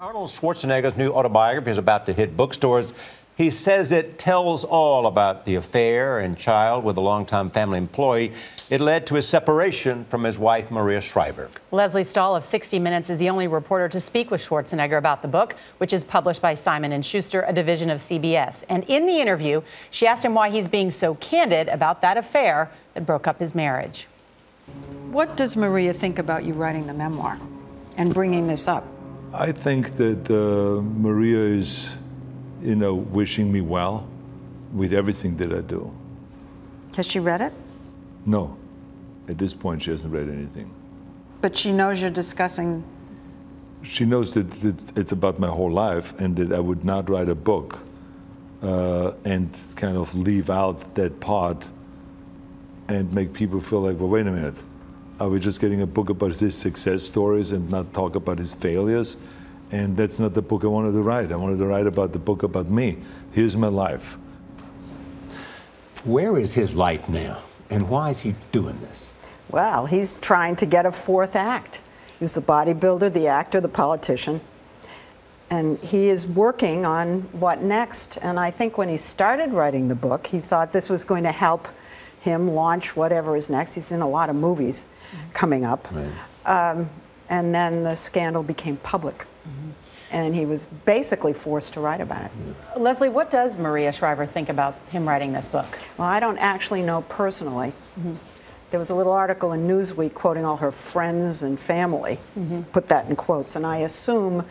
Arnold Schwarzenegger's new autobiography is about to hit bookstores. He says it tells all about the affair and child with a longtime family employee. It led to his separation from his wife, Maria Shriver. Lesley Stahl of 60 Minutes is the only reporter to speak with Schwarzenegger about the book, which is published by Simon & Schuster, a division of CBS. And in the interview, she asked him why he's being so candid about that affair that broke up his marriage. What does Maria think about you writing the memoir and bringing this up? I think that Maria is, wishing me well with everything that I do. Has she read it? No. At this point, she hasn't read anything. But she knows you're discussing... She knows that it's about my whole life and that I would not write a book and kind of leave out that part and make people feel like, well, wait a minute. Are we just getting a book about his success stories and not talk about his failures? And that's not the book I wanted to write. I wanted to write about the book about me. Here's my life. Where is his life now? And why is he doing this? Well, he's trying to get a fourth act. He's the bodybuilder, the actor, the politician. And he is working on what next. And I think when he started writing the book, he thought this was going to help him launch whatever is next. He's in a lot of movies coming up. Right. And then the scandal became public. And he was basically forced to write about it. Lesley, what does Maria Shriver think about him writing this book? Well, I don't actually know personally. There was a little article in Newsweek quoting all her friends and family, put that in quotes, and I assume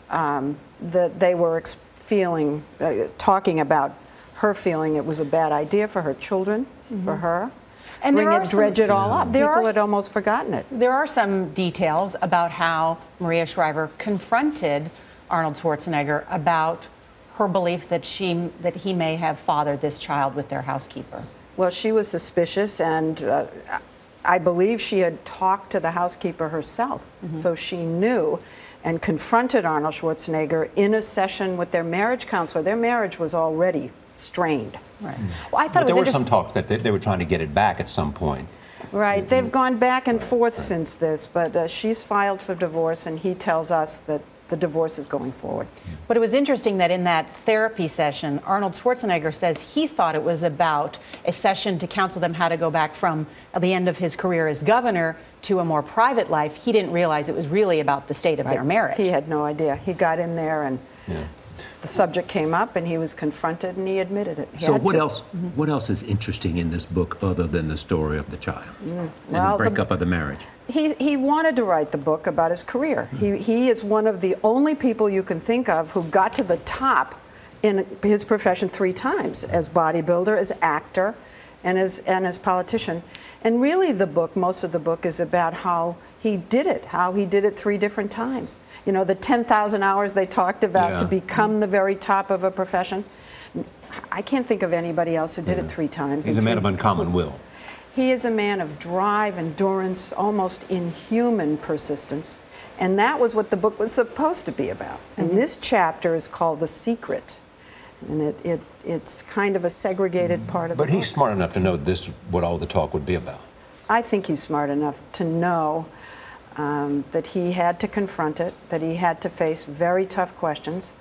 that they were talking about her feeling it was a bad idea for her children, for her. And dredge it all up. People had almost forgotten it. There are some details about how Maria Shriver confronted Arnold Schwarzenegger about her belief that he may have fathered this child with their housekeeper. Well, she was suspicious, and I believe she had talked to the housekeeper herself, so she knew, and confronted Arnold Schwarzenegger in a session with their marriage counselor. Their marriage was already strained. Right. Well, I thought there were some talks that they were trying to get it back at some point. Right. They've gone back and forth since this, but she's filed for divorce, and he tells us that the divorce is going forward. But it was interesting that in that therapy session, Arnold Schwarzenegger says he thought it was about a session to counsel them how to go back from the end of his career as governor to a more private life. He didn't realize it was really about the state of their marriage. He had no idea. He got in there and the subject came up and he was confronted and he admitted it. So what else is interesting in this book other than the story of the child and the breakup of the marriage? He wanted to write the book about his career. He is one of the only people you can think of who got to the top in his profession 3 times, as bodybuilder, as actor, and as politician. And really most of the book is about how he did it 3 different times. You know, the 10,000 hours they talked about to become the very top of a profession. I can't think of anybody else who did it 3 times. He's a man of uncommon will. He is a man of drive, endurance, almost inhuman persistence. And that was what the book was supposed to be about. And this chapter is called The Secret. And it's kind of a segregated part of the book. But he's smart enough to know this, what all the talk would be about. I think he's smart enough to know that he had to confront it, that he had to face very tough questions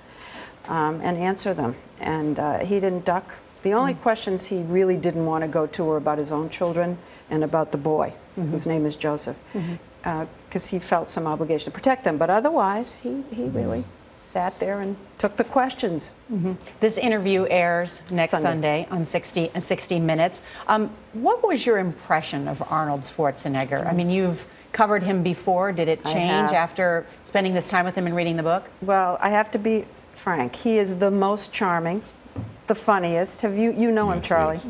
and answer them. And he didn't duck. The only questions he really didn't want to go to were about his own children and about the boy, whose name is Joseph, because he felt some obligation to protect them. But otherwise, he really sat there and took the questions. This interview airs next Sunday on 60 Minutes. What was your impression of Arnold Schwarzenegger? I mean, you've covered him before. Did it change after spending this time with him and reading the book? Well, I have to be frank. He is the most charming, the funniest. You know him, Charlie.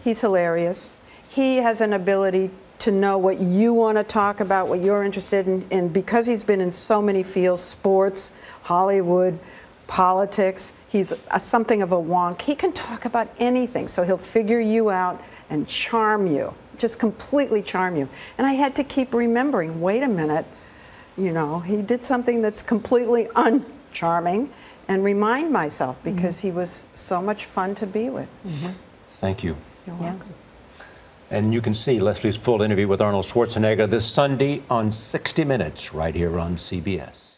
He's hilarious. He has an ability to know what you want to talk about, what you're interested in, and because he's been in so many fields, sports, Hollywood, politics, he's something of a wonk. He can talk about anything, so he'll figure you out and charm you, just completely charm you. And I had to keep remembering, wait a minute, he did something that's completely uncharming, and remind myself, because he was so much fun to be with. Thank you. You're welcome. And you can see Lesley's full interview with Arnold Schwarzenegger this Sunday on 60 Minutes right here on CBS.